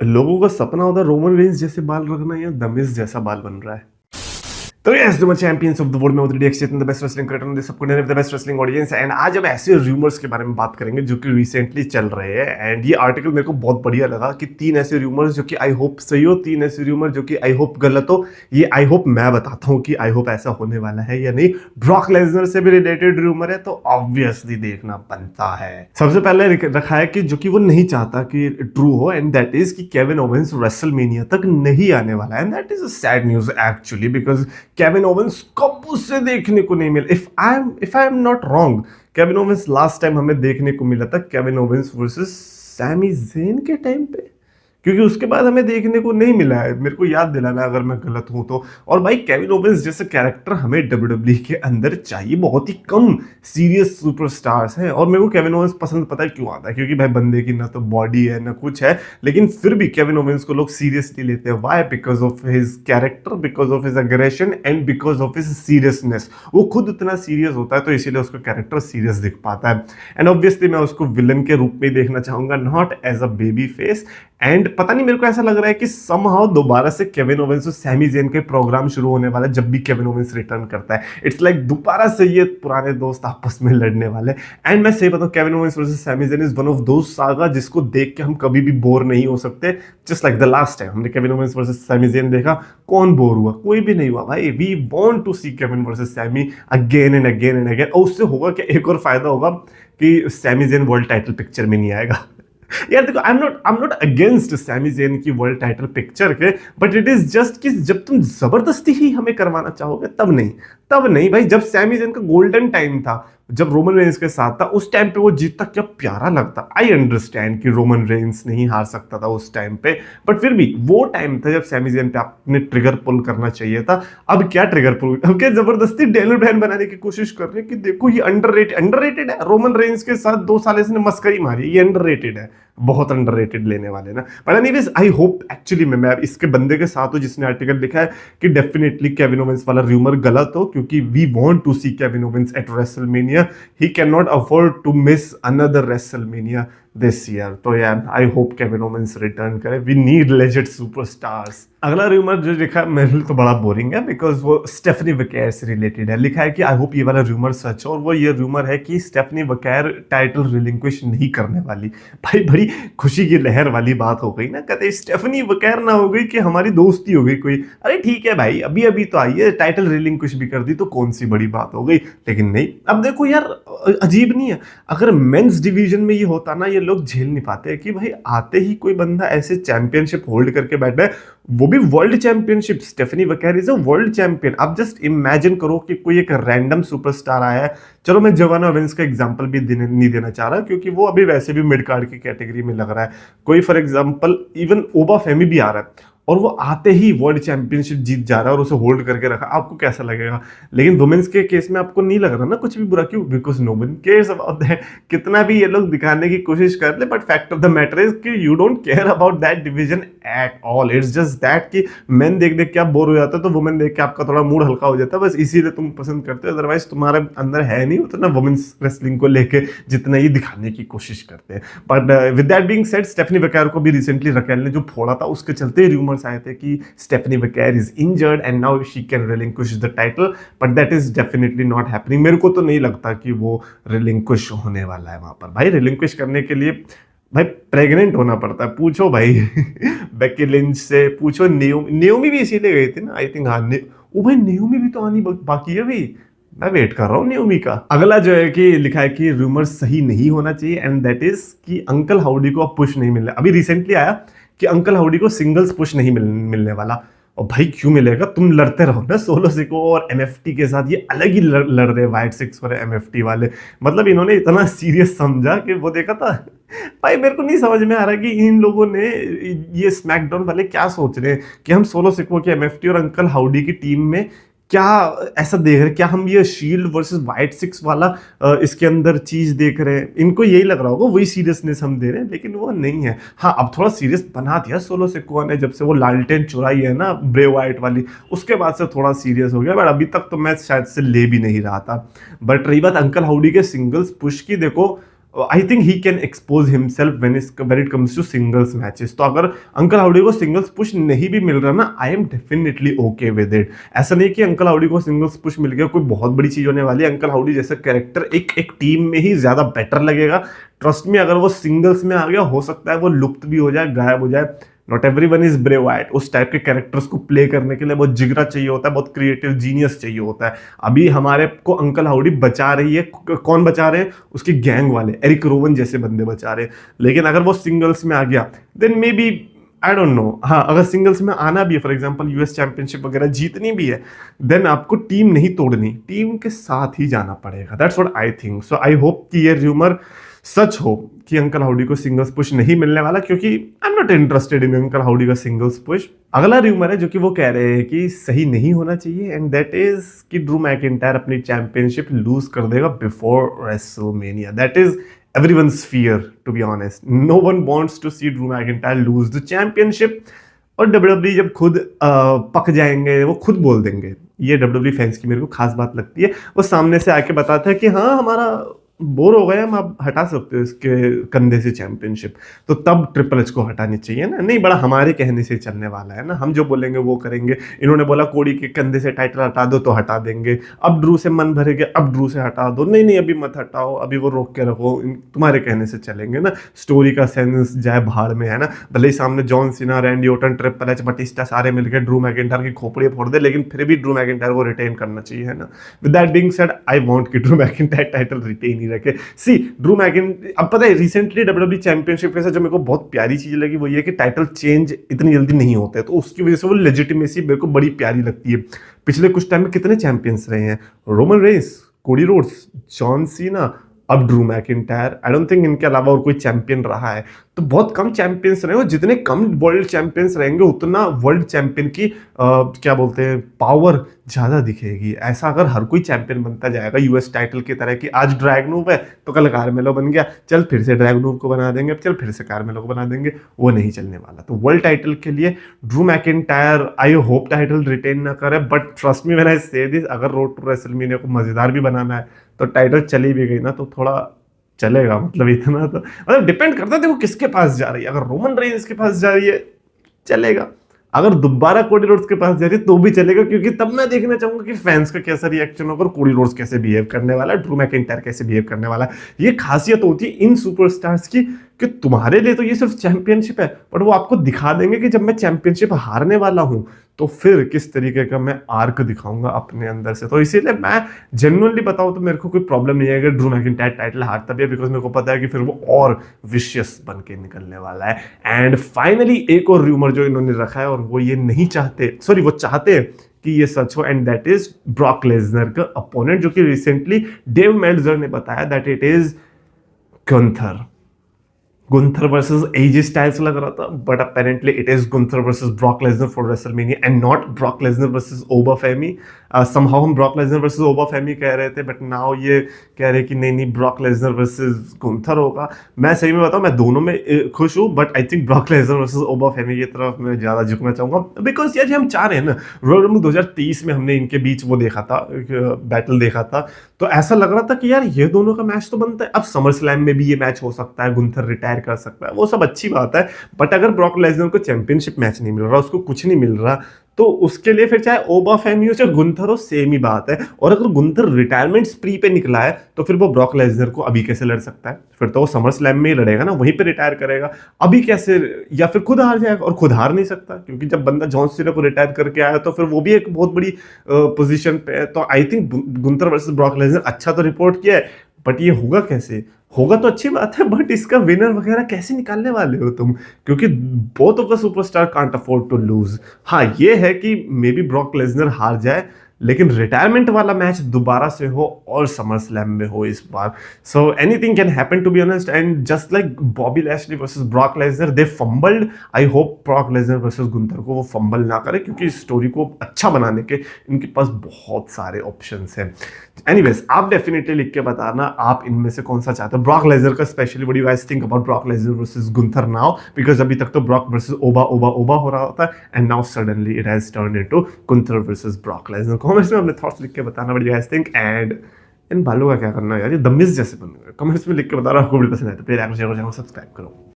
लोगों का सपना होता है रोमन रेंज जैसे बाल रखना या दमिस जैसा बाल बन रहा है। तो yes the champions of the world में उतरी exchange the best wrestling creator the subcontinent the best wrestling audience and आज अब ऐसे रूमर्स के बारे में बात करेंगे जो कि रिसेंटली चल रहे हैं। एंड ये आर्टिकल मेरे को बहुत बढ़िया लगा कि 3 ऐसे रूमर्स जो कि आई होप सही हो, 3 ऐसे रूमर जो कि आई होप गलत हो। ये आई होप मैं बताता हूँ कि आई होप ऐसा होने वाला है या नहीं। ब्रॉक लेसनर से भी रिलेटेड रूमर है तो ऑब्वियसली देखना बनता है। सबसे पहले रखा है कि जो कि वो नहीं चाहता कि ट्रू हो एंड दैट इज कि केविन ओवेंस रेसलमेनिया तक नहीं आने वाला है। And that is a sad news actually because Kevin Owens कब उसे देखने को नहीं मिला। If I am not wrong, Kevin Owens last time हमें देखने को मिला था Kevin Owens versus Sami Zayn के टाइम पे, क्योंकि उसके बाद हमें देखने को नहीं मिला है। मेरे को याद दिलाना अगर मैं गलत हूं तो। और भाई केविन ओवेंस जैसे कैरेक्टर हमें डब्ल्यूडब्ल्यूई के अंदर चाहिए। बहुत ही कम सीरियस सुपरस्टार्स हैं और मेरे को केविन ओवेंस पसंद पता है क्यों आता है, क्योंकि भाई बंदे की ना तो बॉडी है ना कुछ है, लेकिन फिर भी केविन ओवेंस को लोग सीरियसली लेते हैं। Why? Because of his character, because of his aggression and because of his seriousness. वो खुद इतना सीरियस होता है तो इसीलिए उसका कैरेक्टर सीरियस दिख पाता है। एंड ऑब्वियसली मैं उसको विलन के रूप में देखना चाहूंगा, not as a baby face. And पता नहीं, मेरे को ऐसा लग रहा है कि समहाउ दोबारा से केविन ओवेंस और सैमी ज़ेन के प्रोग्राम शुरू होने वाला है जब भी केविन ओवेंस रिटर्न करता है। इट्स लाइक दोबारा से ये पुराने दोस्त आपस में लड़ने वाले। एंड मैं सही बताऊं, Kevin Owens versus Sami Zayn is one of those saga जिसको देख के हम कभी भी बोर नहीं हो सकते। Just like the last time हमने Kevin Owens versus Sami Zayn देखा, कौन बोर हुआ? कोई भी नहीं हुआ भाई। We want to see Kevin versus Sami again and again and again. और उससे होगा क्या, एक और फायदा होगा कि Sami Zayn world title picture में नहीं आएगा। यार देखो, I am not against Sami Zayn की वर्ल्ड टाइटल पिक्चर के, बट इट इज जस्ट कि जब तुम जबरदस्ती ही हमें करवाना चाहोगे तब नहीं भाई। जब सैमी ज़ेन का गोल्डन टाइम था, जब रोमन रेंस के साथ था, उस टाइम पे वो जीतता क्या प्यारा लगता। आई अंडरस्टैंड कि रोमन रेंस नहीं हार सकता था उस टाइम पे, बट फिर भी वो टाइम था जब सैमी ज़ेन पे आपने ट्रिगर पुल करना चाहिए था। अब क्या ट्रिगर पुल, अब क्या जबरदस्ती डेनियल ब्रायन बनाने की कोशिश कर रहे हैं कि देखो ये अंडररेटेड है। रोमन रेंस के साथ 2 साल इसने मस्करी मारी, ये अंडररेटेड है। बहुत अंडररेटेड लेने वाले ना। But anyways I hope actually मैं इसके बंदे के साथ हूं जिसने आर्टिकल लिखा है कि डेफिनेटली केविन ओवेंस वाला रूमर गलत हो, क्योंकि we want to see Kevin Owens at WrestleMania. He can not afford to miss another WrestleMania this year. तो यार I hope Kevin Owens return करे। We need legend superstars. अगला rumour जो लिखा है मेरे लिए तो बड़ा बोरिंग है बिकॉज वो स्टेफनी वकैर से रिलेटेड है। लिखा है कि आई होप ये वाला रूमर सच हो, और वो ये रूमर है कि स्टेफनी वकैर टाइटल रिलिंक्विश नहीं करने वाली। भाई बड़ी खुशी की लहर वाली बात हो गई ना। कहते स्टेफनी वकैर ना हो गई कि हमारी दोस्ती हो गई कोई। अरे ठीक है भाई, अभी अभी तो आई है, टाइटल रिलिंक्विश भी कर दी तो कौन सी बड़ी बात हो गई। लेकिन नहीं, अब देखो यार, अजीब नहीं है? अगर मेंस डिवीजन में ये होता ना, ये लोग झेल नहीं पाते कि भाई आते ही कोई बंदा ऐसे चैंपियनशिप होल्ड करके बैठा है, वो भी world championship. Stephanie Vaquer is a world champion. अब जस्ट इमेजिन करो कि कोई एक रैंडम सुपरस्टार आया है। चलो मैं जोवाना ओवेंस का एग्जांपल भी नहीं देना चाह रहा, क्योंकि वो अभी वैसे भी मिड कार्ड की कैटेगरी में लग रहा है। कोई फॉर एग्जांपल इवन ओबा फेमी भी आ रहा है और वो आते ही वर्ल्ड चैंपियनशिप जीत जा रहा है और उसे होल्ड करके रखा, आपको कैसा लगेगा? लेकिन वुमेन्स के केस में आपको नहीं लग रहा ना कुछ भी बुरा। क्यों? Because no one cares about that. कितना भी ये लोग दिखाने की कोशिश कर ले, but fact of the matter is कि you don't care about that division at all. It's just that कि मेन देख देख के आप बोर हो जाते हो तो वुमेन देख के आपका थोड़ा मूड हल्का हो जाता है, बस इसीलिए तुम पसंद करते हो। अदरवाइज तुम्हारे अंदर है नहीं उतना वुमेन्स रेसलिंग को लेके जितना ये दिखाने की कोशिश करते हैं। But with that being said, Stephanie Vaquer को भी रिसेंटली रकेल ने जो फोड़ा था उसके चलते रूमर्स आए थे कि Stephanie Vaquer is injured and now she can relinquish the title, but that is definitely not happening. मेरे को तो नहीं लगता कि वो रिलिंक्विश होने वाला है वहां पर। भाई रिलिंक्विश करने के लिए भाई प्रेग्नेंट होना पड़ता है। पूछो भाई बेकी लिंच से, पूछो नेओमी भी इसीलिए गई थी ना आई थिंक। हाँ, ओ भाई नेओमी भी तो आनी बाकी है भाई। मैं वेट कर रहा हूँ नेओमी का। अगला जो है कि लिखा है कि रूमर सही नहीं होना चाहिए एंड दैट इज कि अंकल हाउडी को अब पुश नहीं मिल रहा। अभी रिसेंटली आया कि अंकल हाउडी को सिंगल्स पुश नहीं मिलने वाला। और भाई क्यों मिलेगा? तुम लड़ते रहो ना सोलो सिको और एमएफटी के साथ। ये अलग ही लड़ रहे वाइट सिक्स और एमएफटी वाले। मतलब इन्होंने इतना सीरियस समझा कि वो देखा था। भाई मेरे को नहीं समझ में आ रहा कि इन लोगों ने, ये स्मैकडाउन वाले क्या सोच रहे हैं कि हम सोलो सिको की एमएफटी और अंकल हाउडी की टीम में क्या ऐसा देख रहे हैं? क्या हम ये शील्ड वर्सेस वाइट सिक्स वाला इसके अंदर चीज देख रहे हैं? इनको यही लग रहा होगा वही सीरियसनेस हम दे रहे हैं, लेकिन वो नहीं है। हाँ, अब थोड़ा सीरियस बना दिया सोलो सिको ने जब से वो लालटेन चुराई है ना ब्रे वाइट वाली, उसके बाद से थोड़ा सीरियस हो गया। बट अभी तक तो मैं शायद से ले भी नहीं रहा था। बट रही बात अंकल हाउडी के सिंगल्स पुश की, देखो I think he can expose himself when it comes to singles matches. तो अगर अंकल हाउडी को सिंगल्स पुश नहीं भी मिल रहा ना, I am definitely okay with it. ऐसा नहीं कि अंकल हाउडी को सिंगल्स पुश मिल गया कोई बहुत बड़ी चीज होने वाली है। अंकल हाउडी जैसा कैरेक्टर एक टीम में ही ज्यादा बेटर लगेगा। ट्रस्ट में, अगर वो सिंगल्स में आ गया, हो सकता है वो लुप्त भी हो जाए, गायब हो जाए। Not everyone is Bray Wyatt. उस टाइप के कैरेक्टर्स को प्ले करने के लिए बहुत जिगरा चाहिए होता है, बहुत क्रिएटिव जीनियस चाहिए होता है। अभी हमारे को अंकल हाउडी बचा रही है, कौन बचा रहे हैं? उसकी गैंग वाले, एरिक रोवन जैसे बंदे बचा रहे हैं। लेकिन अगर वो सिंगल्स में आ गया, then maybe, I don't know. हाँ, अगर सिंगल्स में आना भी है, फॉर एग्जांपल यूएस चैंपियनशिप वगैरह जीतनी भी है, देन आपको टीम नहीं तोड़नी, टीम के साथ ही जाना पड़ेगा। That's what I think. So I hope कि ये र्यूमर सच हो कि अंकल हाउडी को सिंगल्स पुश नहीं मिलने वाला, क्योंकि आई am not interested in uncle howdy का सिंगल्स पुश। अगला र्यूमर है जो कि वो कह रहे हैं कि सही नहीं होना चाहिए, एंड दैट इज कि ड्रू मैकिंटायर अपनी चैंपियनशिप लूज कर देगा before WrestleMania. That is everyone's fear, to be honest. No one wants to see Drew McIntyre lose the championship. और WWE जब खुद पक जाएंगे, वो खुद बोल देंगे। ये WWE फैंस की मेरे को खास बात लगती है। वो सामने से आके बताता है कि हाँ, हमारा बोर हो गया, हम आप हटा सकते हो इसके कंधे से चैंपियनशिप। तो तब ट्रिपल एच को हटानी चाहिए ना। नहीं, बड़ा हमारे कहने से चलने वाला है ना, हम जो बोलेंगे वो करेंगे। इन्होंने बोला कोडी के कंधे से टाइटल हटा दो, तो हटा देंगे। अब ड्रू से मन भरेगा, अब ड्रू से हटा दो। नहीं नहीं, अभी मत हटाओ, अभी वो रोक के रखो, तुम्हारे कहने से चलेंगे ना। स्टोरी का सेंस जाए भाड़ में, है ना। भले ही सामने John Cena, Randy Orton, triple H, Batista सारे मिलकर ड्रू मैकिंटायर की खोपड़ी फोड़ दे, लेकिन फिर भी ड्रू मैकिंटायर को रिटेन करना चाहिए, है ना। With that being said, I want कि ड्रू मैकिंटायर टाइटल रिटेन ही रखे। सी ड्रू मैकिंटायर, अब पता है रिसेंटली WWE चैंपियनशिप के साथ जो मेरे को बहुत प्यारी चीज लगी वो ये कि टाइटल चेंज इतनी जल्दी नहीं होते, तो उसकी वजह से वो लेजिटिमेसी मेरे को बड़ी प्यारी लगती है। पिछले कुछ टाइम में कितने चैंपियंस रहे हैं? Roman Reigns, Cody Rhodes, John Cena, अब Drew McIntyre. I don't think इनके अलावा और कोई चैंपियन रहा है। तो बहुत कम चैंपियंस रहे, जितने कम वर्ल्ड चैंपियंस रहेंगे उतना वर्ल्ड चैंपियन की क्या बोलते हैं, पावर ज्यादा दिखेगी। ऐसा अगर हर कोई चैंपियन बनता जाएगा यूएस टाइटल की तरह कि आज ड्रैगनोव है तो कल कार्मेलो बन गया, चल फिर से ड्रैगनोव को बना देंगे, चल फिर से कार्मेलो को बना देंगे, वो नहीं चलने वाला। तो वर्ल्ड टाइटल के लिए Drew McIntyre, I hope title retain ना करे, but trust me when I say this, अगर रोड टू रेसलमेनिया को मजेदार भी बनाना है तो टाइटल चली भी गई ना तो थोड़ा चलेगा। मतलब इतना तो मतलब डिपेंड करता है, देखो किसके पास जा रही है। अगर रोमन रेंस के पास जा रही है चलेगा, अगर दोबारा कोडी रोड्स के पास जा रही है तो भी चलेगा, क्योंकि तब मैं देखना चाहूंगा कि फैंस का कैसा रिएक्शन होगा, कोडी रोड्स कैसे बिहेव करने वाला है, ड्रू मैकिंटायर कैसे बिहेव करने वाला है। ये खासियत होती है इन सुपरस्टार्स की कि तुम्हारे लिए तो ये सिर्फ चैंपियनशिप है, बट वो आपको दिखा देंगे कि जब मैं चैंपियनशिप हारने वाला हूं तो फिर किस तरीके का मैं आर्क दिखाऊंगा अपने अंदर से। तो इसीलिए मैं जेन्युइनली बताऊं तो मेरे को कोई प्रॉब्लम नहीं है अगर ड्रू मैकिंटायर टाइटल हारता भी है, बिकॉज मेरे को पता है कि फिर वो और विशियस बन के निकलने वाला है। एंड फाइनली एक और र्यूमर जो इन्होंने रखा है, और वो ये नहीं चाहते, सॉरी वो चाहते हैं कि ये सच हो, and that is Brock Lesnar का अपोनेंट, जो कि रिसेंटली डेव मेल्जर ने बताया that it is Gunther versus AJ Styles लग रहा था, but apparently it is Gunther versus Brock Lesnar for WrestleMania and not Brock Lesnar versus Oba Femi. Somehow हम Brock Lesnar versus Oba Femi कह रहे थे, but now ये कह रहे कि नहीं ब्रॉक लेसनर वर्सेस गुंथर होगा। मैं सही में बताऊं, मैं दोनों में खुश हूं, but I think Brock Lesnar versus Oba Femi की तरफ मैं ज्यादा झुकना चाहूंगा, बिकॉज यार हम चाह रहे हैं ना, रॉयल रंबल 2023 में हमने इनके बीच वो देखा था, बैटल देखा था, तो ऐसा लग रहा था कि यार ये दोनों का मैच तो बनता है। अब समर स्लैम में भी ये मैच हो सकता है, गुंथर रिटायर कर सकता है, वो सब अच्छी बात है, बट अगर ब्रॉक लेसनर को चैंपियनशिप मैच नहीं मिल रहा, उसको कुछ नहीं मिल रहा, तो उसके लिए फिर चाहे ओबा फेमी हो चाहे गुंथर हो, सेम ही बात है। और अगर गुंथर रिटायरमेंट स्प्री पे निकला है तो फिर वो ब्रॉक लेसनर को अभी कैसे लड़ सकता है? फिर तो वो समर स्लैम में ही लड़ेगा ना, वहीं पे रिटायर करेगा। अभी कैसे? या फिर खुद हार जाएगा, और खुद हार नहीं सकता, क्योंकि जब बंदा जॉन सीना को रिटायर करके आया तो फिर वो भी एक बहुत बड़ी पोजीशन पे है। तो I think Gunther versus Brock Lesnar अच्छा तो रिपोर्ट किया है, बट ये होगा कैसे? होगा तो अच्छी बात है, बट इसका विनर वगैरह कैसे निकालने वाले हो तुम? क्योंकि both of the superstar can't afford to lose. हाँ, ये है कि मे बी ब्रॉक लेसनर हार जाए, लेकिन रिटायरमेंट वाला मैच दोबारा से हो और समर स्लैम में हो इस बार। So anything can happen to be honest, and just like Bobby Lashley versus Brock Lesnar, they fumbled. I hope Brock Lesnar versus Gunther को वो फंबल ना करे, क्योंकि इस स्टोरी को अच्छा बनाने के इनके पास बहुत सारे ऑप्शंस हैं। एनीवेज, आप डेफिनेटली लिख के बताना आप इनमें से कौन सा चाहते हो। ब्रॉक लेसनर का specially, what do you guys think about Brock Lesnar versus Gunther now? Because अभी तक तो ब्रॉक वर्सेस ओबा हो रहा होता है, and now suddenly it has turned into Gunther versus Brock Lesnar. Comments में अपने थॉट्स लिख के बताना what you guys think, and in बालों का क्या करना है यार, ये दमिस जैसे बन गए। कमेंट्स में लिख के बता रहा हूँ आपको वीडियो पसंद आए तो प्लीज लाइक शेयर और चैनल सब्सक्राइब करो।